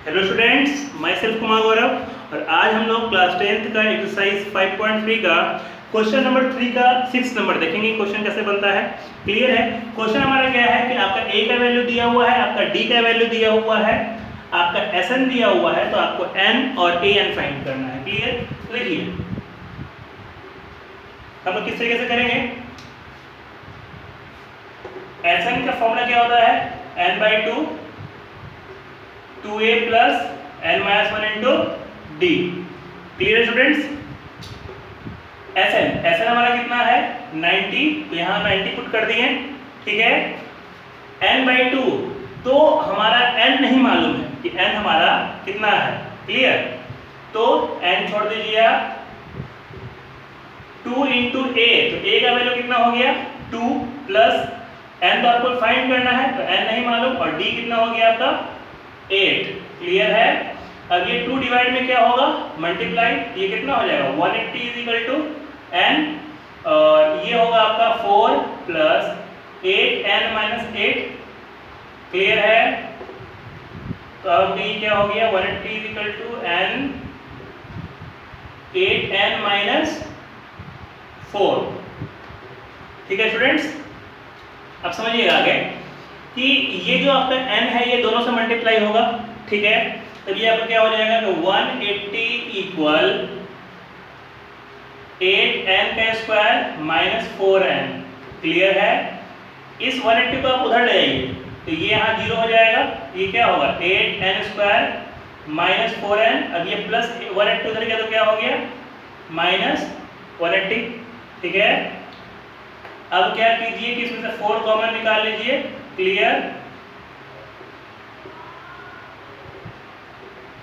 Hello students, myself Kumar Gaurav और आज हम लोग क्लास 10th का एक्सरसाइज 5.3 का क्वेश्चन नंबर 3 का 6 नंबर देखेंगे। क्वेश्चन कैसे बनता है, क्लियर है। क्वेश्चन हमारा क्या है कि आपका a का वैल्यू दिया हुआ है, आपका d का वैल्यू दिया हुआ है, आपका sn दिया हुआ है, तो आपको n और an फाइंड करना है। क्लियर, देखिए हम लोग किस तरीके से करेंगे। sn का फॉर्मूला क्या होता है, n/2 2a plus n-1 into d। Clear students. sn हमारा कितना है 90, तो यहाँ 90 पुट कर दिए, ठीक है। n/2 तो हमारा n नहीं मालूम है कि n हमारा कितना है, क्लियर। तो n छोड़ दीजिए आप, 2 into a, तो a का वैल्यू कितना हो गया 2 प्लस n तो आपको फाइंड करना है, तो n नहीं मालूम, और d कितना हो गया आपका 8। क्लियर है। अब ये 2 डिवाइड में क्या होगा, मल्टीप्लाई, ये कितना हो जाएगा 180 इज इक्वल टू n, और ये होगा आपका 4 प्लस 8n माइनस 8। क्लियर है। तो अब ये क्या हो गया 180 is equal to n 8n minus 4। ठीक है स्टूडेंट्स, अब समझिएगा आगे कि ये जो आपका n है ये दोनों से मल्टीप्लाई होगा, ठीक है। तब ये आपका क्या हो जाएगा कि 180 इक्वल 8n का स्क्वायर माइनस 4n। क्लियर है। इस 180 को आप उधर ले जाइए तो ये यहाँ 0 हो जाएगा, ये क्या होगा 8n स्क्वायर माइनस 4n। अब ये प्लस 180 उधर गया तो क्या हो गया माइनस 180, ठीक है। अब क्या कीजिए कि इसमें से 4 कॉमन निकाल लीजिए। क्लियर।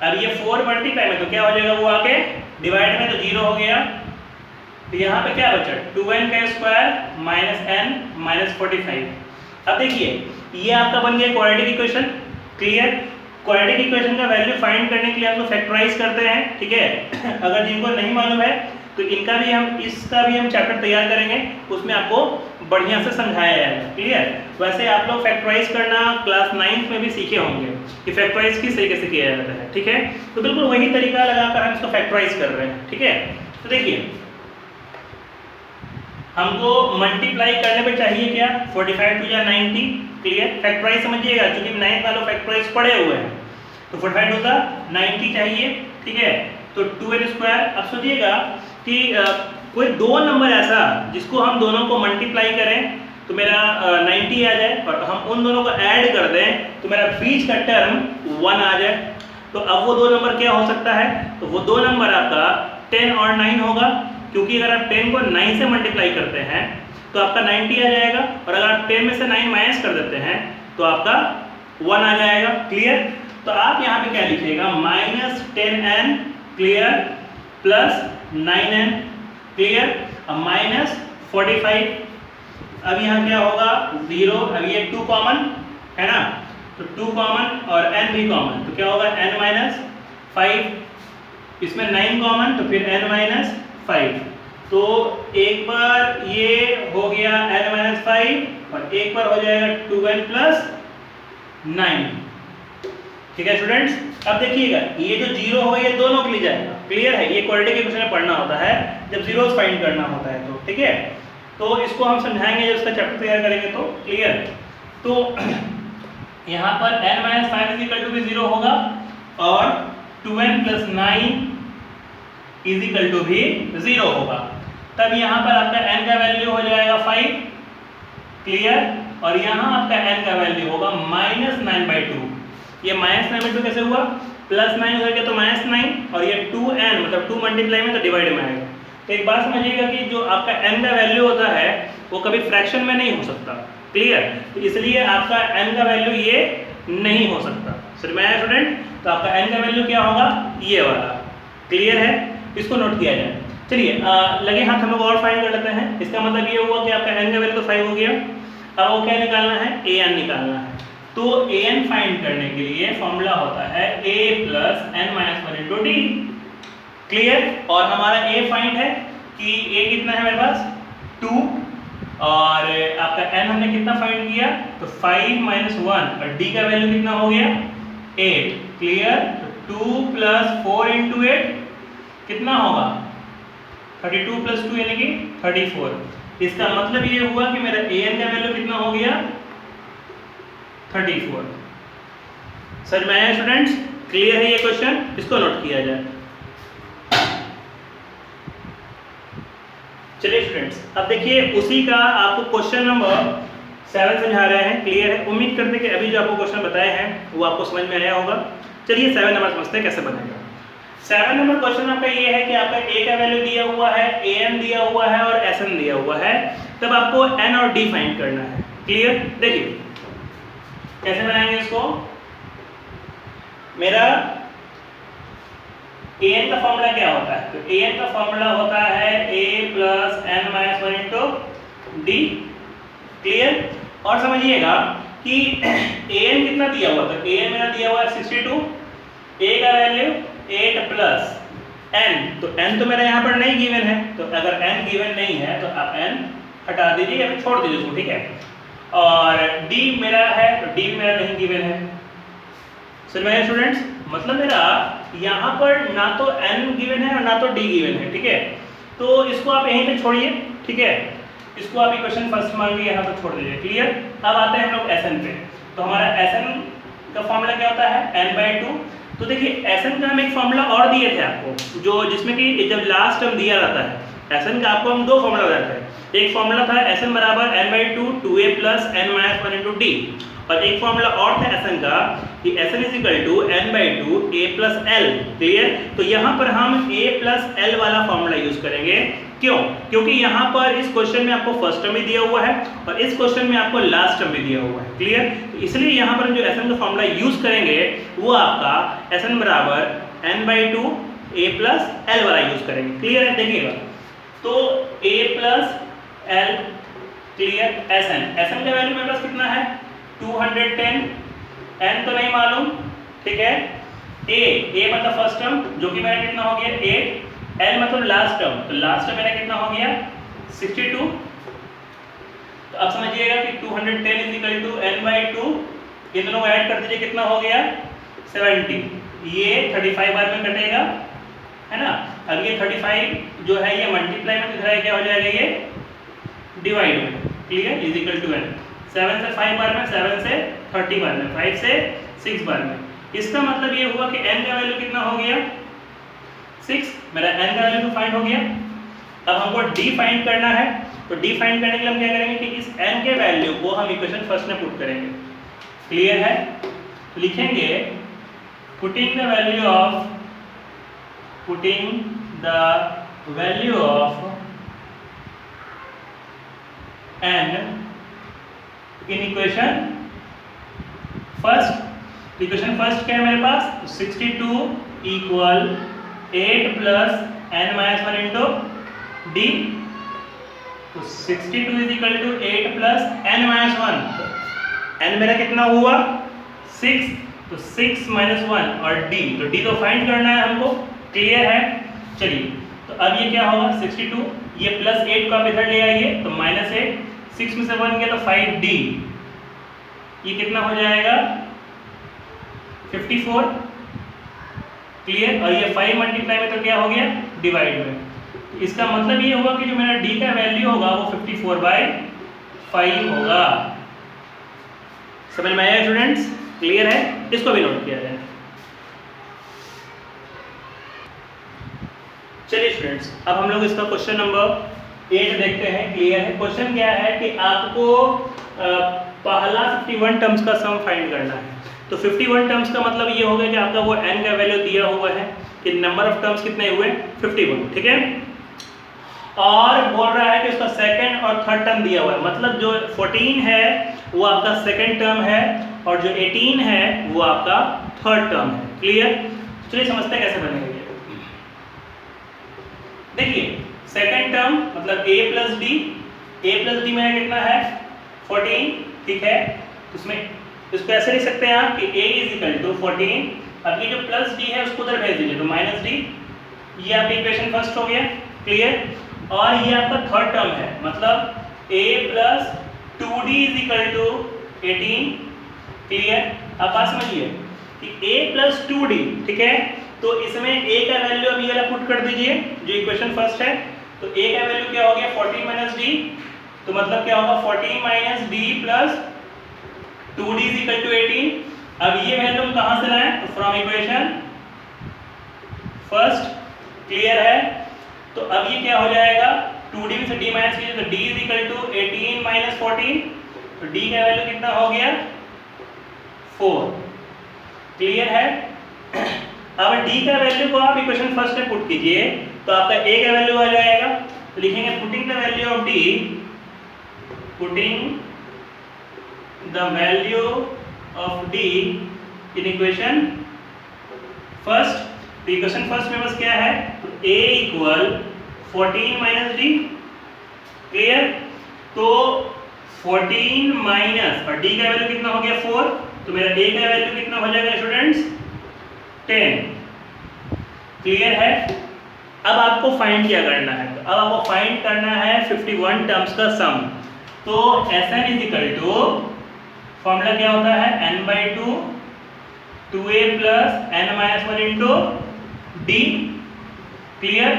अब ये 4 मल्टीप्लाई में तो क्या हो जाएगा, वो आके डिवाइड में तो 0 हो गया, तो यहाँ पे क्या बचा 2n का स्क्वायर माइनस n माइनस 45। अब देखिए ये आपका बन गया quadratic equation. Clear. Quadratic equation का वैल्यू फाइंड करने के लिए हम लोग फैक्टराइज करते हैं, ठीक है। अगर जिनको नहीं मालूम है तो इसका भी हम चैप्टर तैयार करेंगे, उसमें आपको बढ़िया से समझाया जाएगा। क्लियर। वैसे आप लोग फैक्टराइज करना क्लास 9th में भी सीखे होंगे कि फैक्टराइज किस तरीके से किया जाता है, ठीक है। तो बिल्कुल वही तरीका लगाकर हम इसको फैक्टराइज कर रहे हैं, ठीक है। तो देखिए हमको मल्टीप्लाई करने पे चाहिए क्या 45 टू या 90। क्लियर। फैक्टराइज समझिएगा, क्योंकि 9th वालों फैक्टराइज पढ़े हुए हैं, तो 45 टू का 90 चाहिए, ठीक है। तो 2n स्क्वायर। अब सोचिएगा कि कोई दो नंबर ऐसा जिसको हम दोनों को मल्टीप्लाई करें तो मेरा 90 आ जाए, और हम उन दोनों को ऐड कर दें तो मेरा बीच का टर्म 1 आ जाए। तो अब वो दो नंबर क्या हो सकता है, तो वो दो नंबर आपका 10 और 9 होगा, क्योंकि अगर आप 10 को 9 से मल्टीप्लाई करते हैं तो आपका 90 आ जाएगा, और अगर आप 10 में से 9 माइनस कर देते हैं तो आपका 1 आ जाएगा। क्लियर। तो आप यहाँ पे क्या लिखिएगा minus 10n, clear, plus 9n, clear, अब माइनस 45। अब यहाँ क्या होगा 0, अब ये 2 कॉमन है ना, तो 2 कॉमन और n भी कॉमन, तो क्या होगा n माइनस 5। इसमें 9 कॉमन तो फिर n माइनस 5। तो एक बार ये हो गया n माइनस 5 और एक बार हो जाएगा 2n प्लस 9। ठीक है स्टूडेंट्स। अब देखिएगा ये जो 0 होगा ये दोनों के लिए जाएगा। क्लियर है। ये क्वाड्रेटिक इक्वेशन में पढ़ना होता है जब जीरोस फाइंड करना होता है, तो ठीक है। तो इसको हम समझाएंगे जब इसका चैप्टर तैयार करेंगे, तो क्लियर। तो यहाँ पर n minus 5 is equal to भी 0 होगा, और 2n plus 9 is equal to भी 0 होगा। तब यहाँ पर आपका n का वैल्यू हो जाएगा 5, क्लियर, और यहाँ आपका n का वैल्यू होगा माइनस 9/2। ये माइनस 9/2 कैसे हुआ, प्लस 9 उधर गया तो माइनस 9, और ये 2n मतलब 2 मल्टीप्लाई में तो डिवाइड में आएगा। तो एक बात समझिएगा कि जो आपका n का वैल्यू होता है वो कभी फ्रैक्शन में नहीं हो सकता। क्लियर। तो इसलिए आपका n का वैल्यू ये नहीं हो सकता। समझ में आया स्टूडेंट। तो आपका n का वैल्यू क्या होगा, ये वाला। क्लियर है, इसको नोट किया जाए। चलिए लगे हाथ हम लोग और फाइंड कर लेते हैं। इसका मतलब ये हुआ कि आपका n का वैल्यू तो 5 हो गया। अब वो क्या निकालना है, an निकालना है। तो an फाइंड करने के लिए फॉर्मूला होता है a plus n minus 1 into D. Clear. और हमारा a फाइंड है कि a कितना है मेरे पास 2, और आपका n हमने कितना फाइंड किया, तो 5 माइनस 1, और d का वैल्यू कितना हो गया 8 क्लियर। 2 प्लस 4 इंटू 8 कितना होगा 32 प्लस 2 यानी कि 34। इसका मतलब ये हुआ कि मेरा an का वैल्यू कितना हो गया 34। समझ में आया स्टूडेंट्स? क्लियर है ये क्वेश्चन? इसको नोट किया जाए। चलिए स्टूडेंट्स, अब देखिए उसी का आपको क्वेश्चन नंबर 7 समझा रहे हैं। क्लियर है? उम्मीद करते हैं कि अभी जो आपको क्वेश्चन बताए हैं वो आपको समझ में आया होगा। चलिए 7 नंबर समझते हैं कैसे बनेगा। 7 नंबर क्वेश्चन आपका ये है कि आपका a का वैल्यू दिया हुआ है, an दिया हुआ है और sn दिया हुआ है। तब आपको n और d फाइंड करना है। क्लियर? देखिए कैसे बनाएंगे इसको। मेरा an का फॉर्मूला क्या होता है? तो an का फॉर्मूला होता है a plus n minus 1 into D. Clear? और समझिएगा कि an कितना दिया हुआ था? an मेरा दिया हुआ है 62, a का वैल्यू 8 प्लस n, तो n तो मेरा यहाँ पर नहीं गिवन है, तो अगर n गिवन नहीं है तो आप n हटा दीजिए या फिर छोड़ दीजिए उसको, ठीक है। और d मेरा है तो d मेरा नहीं गिवन है। समझ में आया स्टूडेंट्स? मतलब मेरा यहाँ पर ना तो n गिवन है और ना तो d गिवन है, ठीक है। तो इसको आप यहीं पे छोड़िए, ठीक है। इसको आप इक्वेशन फर्स्ट मान के यहाँ पर छोड़ दीजिए। क्लियर? अब आते हैं हम लोग Sn पे। तो हमारा Sn का फॉर्मूला क्या होता है n/2। तो देखिए Sn का हम एक फॉर्मूला और दिए थे आपको, जो जिसमें कि जब लास्ट टर्म दिया रहता है Sn का, आपको हम दो फॉर्मूला बताते हैं। एक फॉर्मूला था Sn बराबर n/2 2a plus n minus 1 into d, और एक फॉर्मूला और था Sn का कि Sn is equal to n/2 a plus l। Clear? तो यहाँ पर हम a प्लस l वाला फॉर्मूला यूज करेंगे। क्यों? क्योंकि यहाँ पर इस क्वेश्चन में आपको फर्स्ट टर्म भी दिया हुआ है और इस क्वेश्चन में आपको लास्ट टर्म भी दिया हुआ है। क्लियर? तो इसलिए यहाँ पर जो Sn का फॉर्मूला यूज करेंगे वो आपका Sn बराबर n/2 a प्लस l वाला यूज करेंगे। क्लियर है? देखिएगा तो a plus l, clear. Sn का वैल्यू मेरे पास कितना है 210, n तो नहीं मालूम, ठीक है। a मतलब फर्स्ट टर्म जो कि मेरा कितना हो गया 8, l मतलब लास्ट टर्म, तो लास्ट टर्म मेरा कितना हो गया 62। तो अब समझिएगा कि 210 इज इक्वल टू n/2, ये दोनों को ऐड कर दीजिए, कितना हो गया 70। ये 35 बार में कटेगा, है ना। अब ये 35 जो है ये मल्टीप्लाई में किधर क्या हो जाएगा, ये डिवाइड में। Clear? Is equal to n। 7 से 5 बार में, 7 से 30 बार में, 5 से 6 बार में। इसका मतलब ये हुआ कि n का वैल्यू कितना हो गया 6। मेरा n का वैल्यू तो फाइंड हो गया। अब हमको d फाइंड करना है, तो d फाइंड करने के लिए हम क्या करेंगे कि इस n के वैल्यू को हम इक्वेशन फर्स्ट में पुट करेंगे। क्लियर है? तो लिखेंगे putting the value of n in equation first. Equation first क्या है मेरे पास 62 equal 8 plus n minus 1 into d. तो 62 is equal to 8 plus n minus 1, तो n मेरा कितना हुआ 6, तो 6 माइनस 1 और d, तो d तो फाइंड करना है हमको। क्लियर है? चलिए तो अब ये क्या होगा 62, ये प्लस 8 को आप इधर ले आइए तो माइनस 8, 6 में से 1 गया तो 5d, ये कितना हो जाएगा 54। क्लियर? और ये 5 मल्टीप्लाई में तो क्या हो गया डिवाइड में। तो इसका मतलब ये होगा कि जो मेरा d का वैल्यू होगा वो 54/5 होगा। समझ में आया स्टूडेंट्स? क्लियर है? इसको भी नोट किया जाए। चलिए स्टूडेंट्स, अब हम लोग इसका क्वेश्चन नंबर 8 देखते हैं। क्लियर है? क्वेश्चन क्या है कि आपको पहला 51 टर्म्स का सम फाइंड करना है। तो 51 टर्म्स का मतलब ये होगा कि आपका वो n का वैल्यू दिया हुआ है कि नंबर ऑफ टर्म्स कितने हुए 51, ठीक है। और बोल रहा है कि उसका सेकंड और थर्ड टर्म दिया हुआ है, मतलब जो 14 है वो आपका सेकंड टर्म है और जो 18 है वो आपका थर्ड टर्म है। क्लियर? चलिए समझते हैं कैसे बनेगा ये। देखिए सेकंड टर्म मतलब a प्लस डी में कितना है 14, ठीक है। उसमें इसको ऐसे लिख सकते हैं आप कि a इज इक्वल टू 14। अब ये जो प्लस डी है उसको उधर भेज दीजिए तो माइनस डी, ये आपका इक्वेशन फर्स्ट हो गया। क्लियर? और ये आपका थर्ड टर्म है, मतलब a plus 2d is equal to 18। Clear? अब बात समझिए, कि a प्लस 2d, ठीक है। तो इसमें a का वैल्यू अब ये वाला पुट कर दीजिए जो इक्वेशन फर्स्ट है। तो a का वैल्यू क्या हो गया 14 माइनस d, तो मतलब क्या होगा 14 minus d plus 2d is equal to 18। अब ये वैल्यू हम कहां से लाएं, तो फ्रॉम इक्वेशन फर्स्ट, क्लियर है। तो अब ये क्या हो जाएगा 2d में से d माइनस कीजिए तो d is equal to 18 minus 14, तो d का वैल्यू कितना हो गया 4, क्लियर है। अब d का वैल्यू को आप इक्वेशन फर्स्ट में पुट कीजिए तो आपका a का वैल्यू आ जाएगा। तो लिखेंगे putting the value of d, putting the value of d in equation first. तो इक्वेशन फर्स्ट में बस क्या है, तो a equal 14 minus d, clear. तो 14 माइनस और d का वैल्यू कितना हो गया 4, तो मेरा a का वैल्यू कितना हो जाएगा स्टूडेंट्स 10, क्लियर है। अब आपको फाइंड क्या करना है, तो अब आपको फाइंड करना है 51 टर्म्स का सम। तो Sn is equal to, formula क्या होता है n/2 2a plus n minus 1 into d, clear.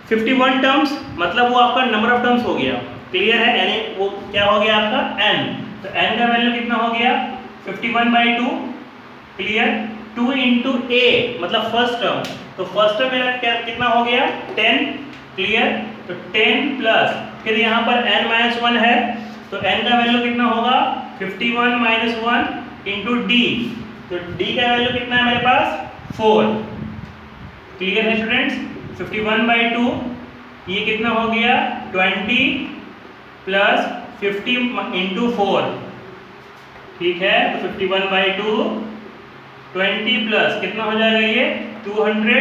51 terms मतलब वो आपका नंबर ऑफ टर्म्स हो गया, क्लियर है, यानी वो क्या हो गया आपका n। तो n का वैल्यू कितना हो गया 51/2, क्लियर। 2 इंटू a मतलब फर्स्ट टर्म, तो फर्स्ट टर्म मेरा क्या कितना हो गया 10, क्लियर। तो 10 प्लस फिर यहाँ पर n माइनस 1 है, तो n का वैल्यू कितना होगा 51 माइनस 1 इंटू d, तो d का वैल्यू कितना है मेरे पास 4, क्लियर है स्टूडेंट्स। 51/2 ये कितना हो गया 20 प्लस 50 इंटू 4, ठीक है। तो 51/2 20 प्लस कितना हो जाएगा ये 200,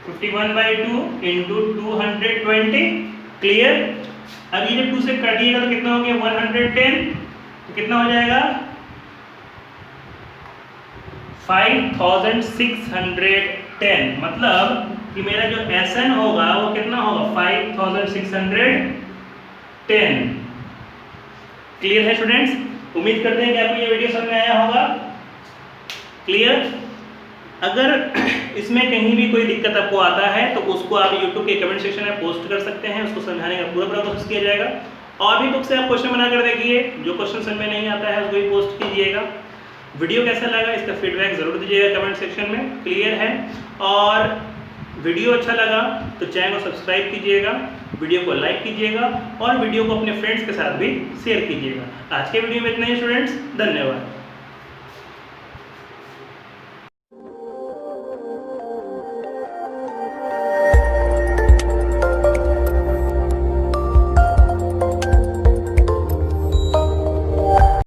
51/2 इंटू 220, क्लियर। अब ये जब 2 से काटिएगा तो कितना हो गया 110, तो कितना हो जाएगा 5610, मतलब कि मेरा जो Sn होगा वो कितना होगा 5610, क्लियर है स्टूडेंट्स। उम्मीद करते हैं कि आपको ये वीडियो समझ में आया होगा, क्लियर। अगर इसमें कहीं भी कोई दिक्कत आपको आता है तो उसको आप YouTube के कमेंट सेक्शन में पोस्ट कर सकते हैं, उसको समझाने का पूरा कोशिश किया जाएगा। और भी बुक से आप क्वेश्चन बनाकर देखिए, जो क्वेश्चन समझ में नहीं आता है उसको भी पोस्ट कीजिएगा। वीडियो कैसा लगा इसका फीडबैक जरूर दीजिएगा कमेंट सेक्शन में, क्लियर है। और वीडियो अच्छा लगा तो चैनल को सब्सक्राइब कीजिएगा, वीडियो को लाइक कीजिएगा और वीडियो को अपने फ्रेंड्स के साथ भी शेयर कीजिएगा। आज के वीडियो में इतना ही स्टूडेंट्स, धन्यवाद।